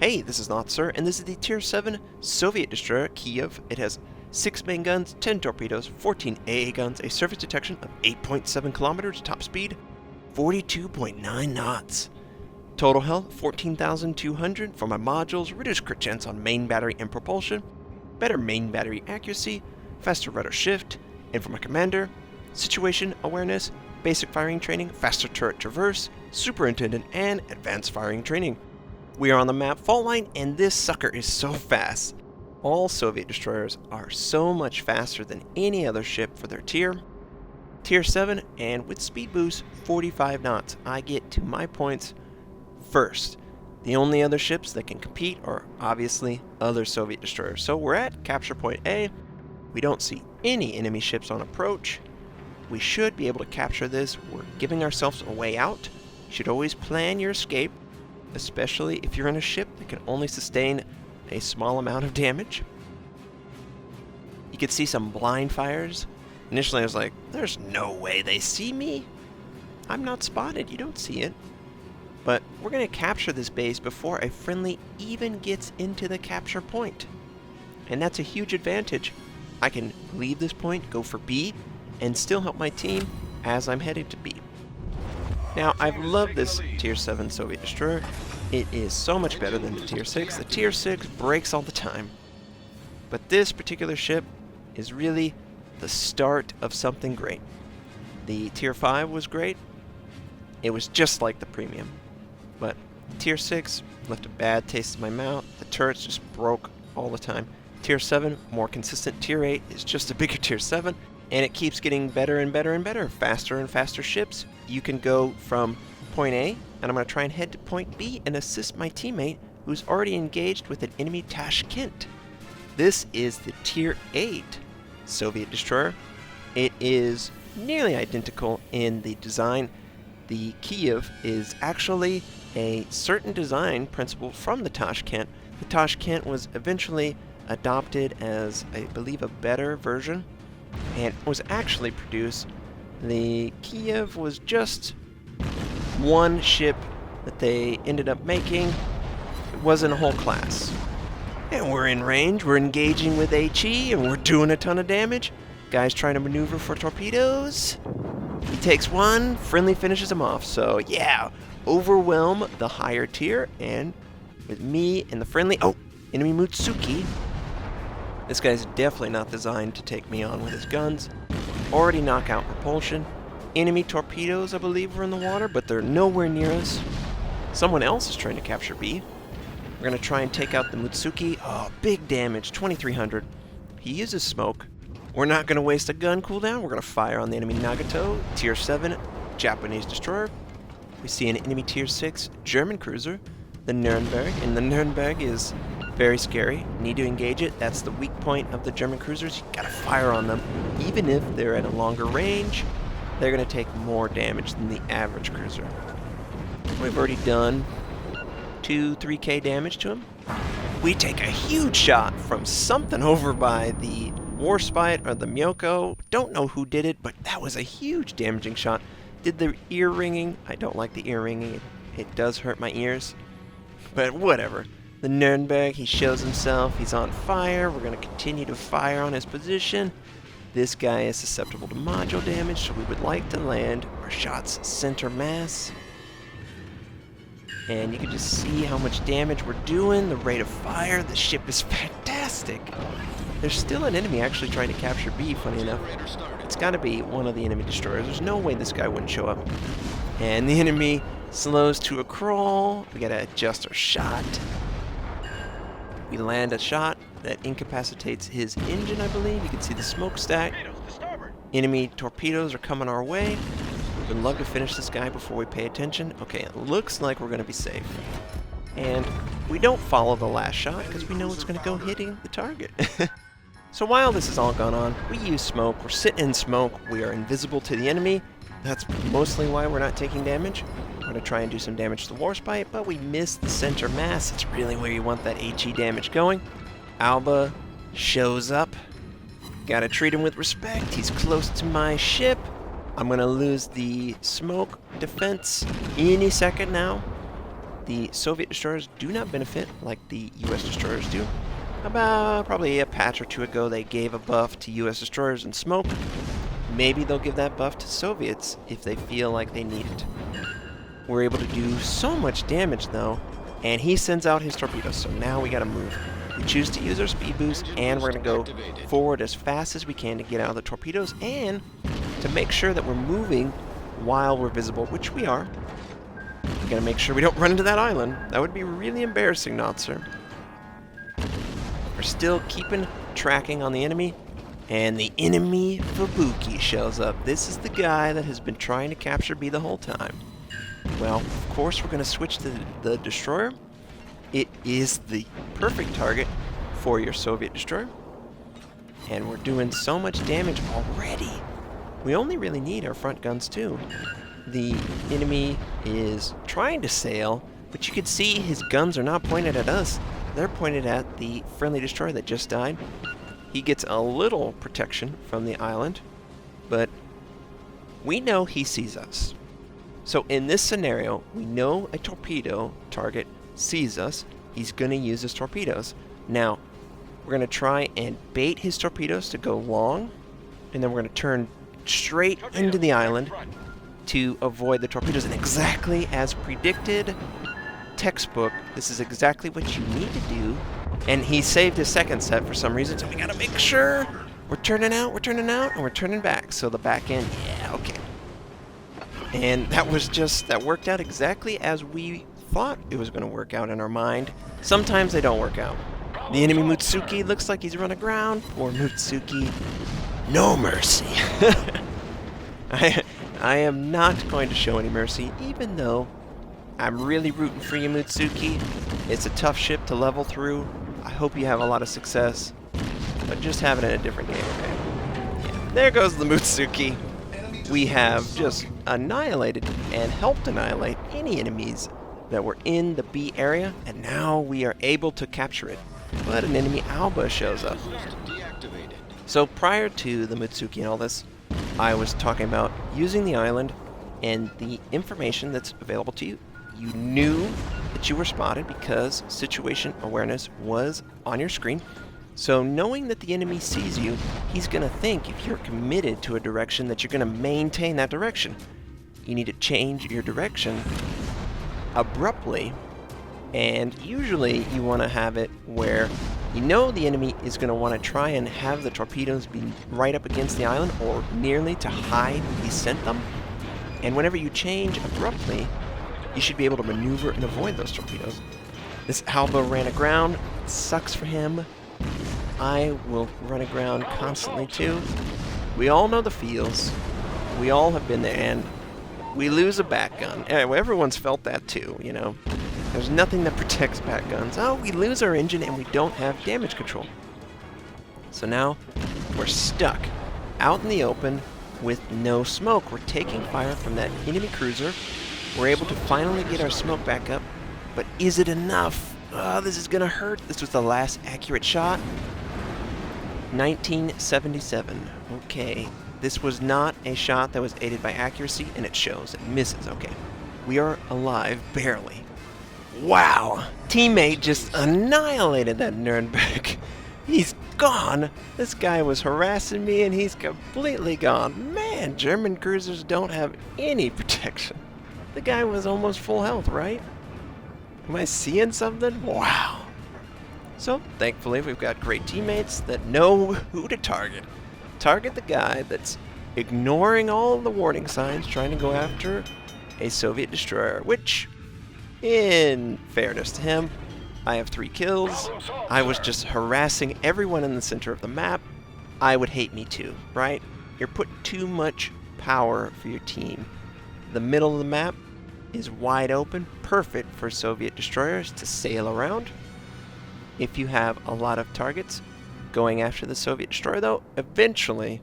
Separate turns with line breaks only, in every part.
Hey, this is Notser, and this is the Tier 7 Soviet destroyer, Kiev. It has 6 main guns, 10 torpedoes, 14 AA guns, a surface detection of 8.7 kilometers, top speed 42.9 knots. Total health 14,200 for my modules, reduced crit chance on main battery and propulsion, better main battery accuracy, faster rudder shift, and for my commander, situation awareness, basic firing training, faster turret traverse, superintendent, and advanced firing training. We are on the map Fault Line, and this sucker is so fast. All Soviet destroyers are so much faster than any other ship for their tier. Tier 7, and with speed boost 45 knots, I get to my points first. The only other ships that can compete are obviously other Soviet destroyers. So we're at capture point A. We don't see any enemy ships on approach. We should be able to capture this. We're giving ourselves a way out. You should always plan your escape, especially if you're in a ship that can only sustain a small amount of damage. You can see some blind fires. Initially I was like, there's no way they see me. I'm not spotted, you don't see it. But we're going to capture this base before a friendly even gets into the capture point. And that's a huge advantage. I can leave this point, go for B, and still help my team as I'm headed to B. Now, I've loved this Tier 7 Soviet destroyer. It is so much better than the Tier 6. The Tier 6 breaks all the time. But this particular ship is really the start of something great. The Tier 5 was great. It was just like the premium. But Tier 6 left a bad taste in my mouth. The turrets just broke all the time. Tier 7, more consistent. Tier 8 is just a bigger Tier 7. And it keeps getting better and better and better. Faster and faster ships. You can go from point A, and I'm going to try and head to point B and assist my teammate who's already engaged with an enemy Tashkent. This is the Tier 8 Soviet destroyer. It is nearly identical in the design. The Kiev is actually a certain design principle from the Tashkent. The Tashkent was eventually adopted as, I believe, a better version, and was actually produced. The Kiev was just one ship that they ended up making. It wasn't a whole class. And we're in range, we're engaging with HE, and we're doing a ton of damage. Guy's trying to maneuver for torpedoes. He takes one, friendly finishes him off. So yeah, overwhelm the higher tier, and with me and the friendly, oh, enemy Mutsuki. This guy's definitely not designed to take me on with his guns. Already knock out propulsion. Enemy torpedoes, I believe, were in the water, but they're nowhere near us. Someone else is trying to capture B. We're going to try and take out the Mutsuki. Oh, big damage, 2,300. He uses smoke. We're not going to waste a gun cooldown. We're going to fire on the enemy Nagato, Tier 7, Japanese destroyer. We see an enemy Tier 6 German cruiser, the Nuremberg, and the Nuremberg is very scary. Need to engage it. That's the weak point of the German cruisers. You gotta fire on them. Even if they're at a longer range, they're gonna take more damage than the average cruiser. We've already done 2-3k damage to him. We take a huge shot from something over by the Warspite or the Myoko. Don't know who did it, but that was a huge damaging shot. Did the ear ringing. I don't like the ear ringing. It does hurt my ears. But whatever. The Nuremberg, he shows himself, he's on fire. We're going to continue to fire on his position. This guy is susceptible to module damage, so we would like to land our shots center mass. And you can just see how much damage we're doing, the rate of fire. The ship is fantastic. There's still an enemy actually trying to capture B, funny enough. It's got to be one of the enemy destroyers. There's no way this guy wouldn't show up. And the enemy slows to a crawl. We got to adjust our shot. We land a shot that incapacitates his engine, I believe. You can see the smokestack. Enemy torpedoes are coming our way. We would love to finish this guy before we pay attention. Okay, it looks like we're going to be safe. And we don't follow the last shot because we know it's going to go hitting the target. So while this is all going on, we use smoke. We're sitting in smoke. We are invisible to the enemy. That's mostly why we're not taking damage. We're going to try and do some damage to the Warspite, but we missed the center mass. It's really where you want that HE damage going. Alba shows up. Gotta treat him with respect. He's close to my ship. I'm going to lose the smoke defense any second now. the Soviet destroyers do not benefit like the US destroyers do. About probably a patch or two ago, they gave a buff to US destroyers in smoke. Maybe they'll give that buff to Soviets if they feel like they need it. We're able to do so much damage though, and he sends out his torpedoes, so now we gotta move. We choose to use our speed boost, and we're gonna go forward as fast as we can to get out of the torpedoes, and to make sure that we're moving while we're visible, which we are. We gotta make sure we don't run into that island. That would be really embarrassing, Notser. We're still keeping tracking on the enemy, and the enemy Fubuki shows up. This is the guy that has been trying to capture B the whole time. Well, of course we're going to switch to the destroyer. It is the perfect target for your Soviet destroyer. And we're doing so much damage already. We only really need our front guns too. The enemy is trying to sail, but you can see his guns are not pointed at us. They're pointed at the friendly destroyer that just died. He gets a little protection from the island, but we know he sees us. So in this scenario, we know a torpedo target sees us. He's going to use his torpedoes. Now, we're going to try and bait his torpedoes to go long, and then we're going to turn straight into the island to avoid the torpedoes. And exactly as predicted, textbook, this is exactly what you need to do. And he saved his second set for some reason, so we gotta make sure we're turning out, and we're turning back. So the back end, yeah, okay. And that worked out exactly as we thought it was gonna work out in our mind. Sometimes they don't work out. The enemy Mutsuki looks like he's run aground. Poor Mutsuki. No mercy. I am not going to show any mercy, even though I'm really rooting for you, Mutsuki. It's a tough ship to level through. I hope you have a lot of success, but just have it in a different game, okay? Yeah. There goes the Mutsuki. We have just annihilated and helped annihilate any enemies that were in the B area, and now we are able to capture it. But an enemy Alba shows up. So prior to the Mutsuki and all this, I was talking about using the island and the information that's available to you. You knew that you were spotted because situation awareness was on your screen. So knowing that the enemy sees you, he's going to think if you're committed to a direction that you're going to maintain that direction. You need to change your direction abruptly, and usually you want to have it where you know the enemy is going to want to try and have the torpedoes be right up against the island or nearly to hide descent them. And whenever you change abruptly, you should be able to maneuver and avoid those torpedoes. This Alba ran aground. It sucks for him. I will run aground constantly too. We all know the feels. We all have been there, and we lose a back gun. Everyone's felt that too, you know. There's nothing that protects back guns. Oh, we lose our engine and we don't have damage control. So now we're stuck out in the open with no smoke. We're taking fire from that enemy cruiser. We're able to finally get our smoke back up, but is it enough? Oh, this is gonna hurt. This was the last accurate shot. 1977. Okay, this was not a shot that was aided by accuracy, and it shows. It misses. Okay, we are alive, barely. Wow, teammate just annihilated that Nürnberg. He's gone. This guy was harassing me, and he's completely gone. Man, German cruisers don't have any protection. The guy was almost full health, right? Am I seeing something? Wow. So, thankfully, we've got great teammates that know who to target. Target the guy that's ignoring all of the warning signs, trying to go after a Soviet destroyer, which, in fairness to him, I have 3 kills. I was just harassing everyone in the center of the map. I would hate me too, right? You're putting too much power for your team. The middle of the map is wide open, perfect for Soviet destroyers to sail around. If you have a lot of targets going after the Soviet destroyer, though, eventually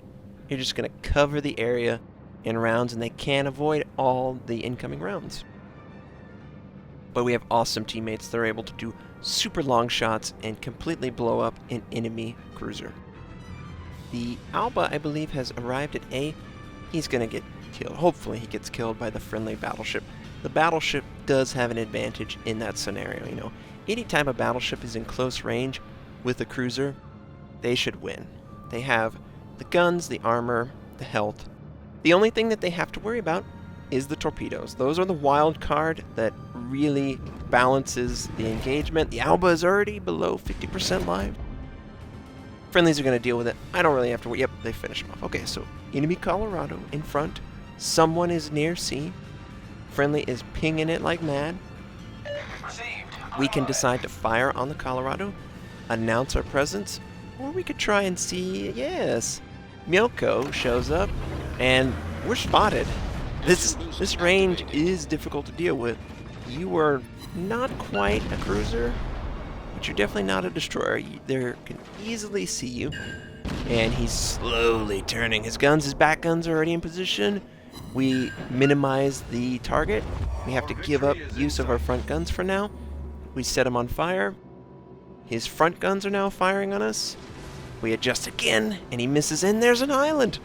you're just going to cover the area in rounds, and they can't avoid all the incoming rounds. But we have awesome teammates that are able to do super long shots and completely blow up an enemy cruiser. The Alba, I believe, has arrived at A. He's going to get killed. Hopefully he gets killed by the friendly battleship. the battleship does have an advantage in that scenario. You know, anytime a battleship is in close range with a cruiser, they should win. They have the guns, the armor, the health. The only thing that they have to worry about is the torpedoes. Those are the wild card that really balances the engagement. The Alba is already below 50% live. Friendlies are going to deal with it. I don't really have to worry. Yep, they finish them off. Okay, so enemy Colorado in front. Someone is near sea. Friendly is pinging it like mad. We can decide to fire on the Colorado, announce our presence, or we could try and see, yes, Mielko shows up, and we're spotted. This range is difficult to deal with. You are not quite a cruiser, but you're definitely not a destroyer. They can easily see you, and he's slowly turning his guns. His back guns are already in position. We minimize the target. We have to give up use of our front guns for now. We set him on fire. His front guns are now firing on us. We adjust again, and he misses, and there's an island!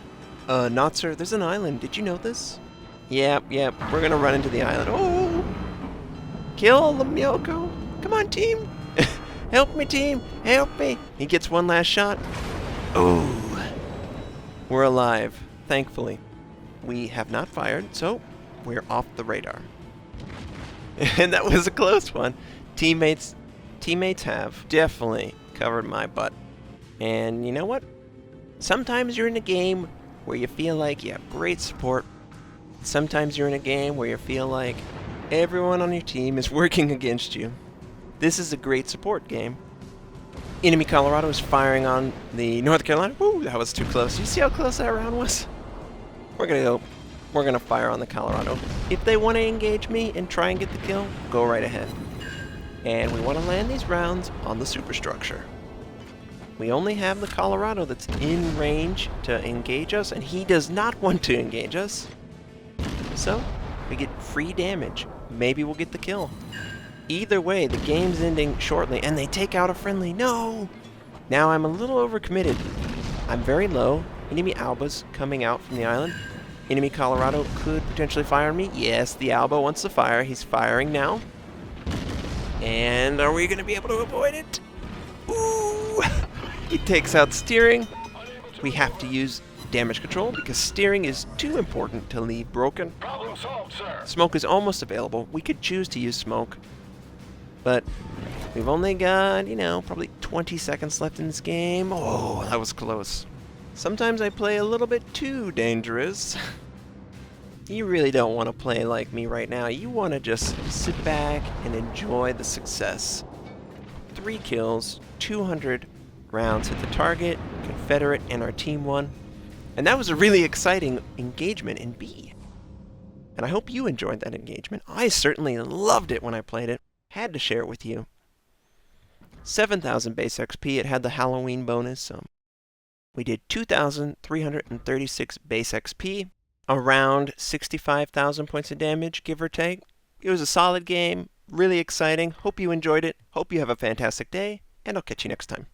Notser, there's an island. Did you know this? Yep, we're gonna run into the island. Oh! Kill the Mielko! Come on, team! Help me, team! Help me! He gets one last shot. Oh! We're alive, thankfully. We have not fired, so we're off the radar. And that was a close one. Teammates have definitely covered my butt. And you know what? Sometimes you're in a game where you feel like you have great support. Sometimes you're in a game where you feel like everyone on your team is working against you. This is a great support game. Enemy Colorado is firing on the North Carolina. Woo, that was too close. You see how close that round was? We're gonna fire on the Colorado. If they want to engage me and try and get the kill, go right ahead. And we want to land these rounds on the superstructure. We only have the Colorado that's in range to engage us, and he does not want to engage us. So, we get free damage. Maybe we'll get the kill. Either way, the game's ending shortly, and they take out a friendly. No! Now I'm a little overcommitted. I'm very low. Enemy Alba's coming out from the island. Enemy Colorado could potentially fire on me. Yes, the Alba wants to fire. He's firing now. And are we going to be able to avoid it? Ooh! He takes out steering. We have to use damage control because steering is too important to leave broken.
Problem solved, sir.
Smoke is almost available. We could choose to use smoke, but we've only got, probably 20 seconds left in this game. Oh, that was close. Sometimes I play a little bit too dangerous. You really don't want to play like me right now. You want to just sit back and enjoy the success. 3 kills, 200 rounds hit the target, Confederate and our team won. And that was a really exciting engagement in B. And I hope you enjoyed that engagement. I certainly loved it when I played it. Had to share it with you. 7,000 base XP. It had the Halloween bonus. We did 2,336 base XP. Around 65,000 points of damage, give or take. It was a solid game. Really exciting. Hope you enjoyed it. Hope you have a fantastic day. And I'll catch you next time.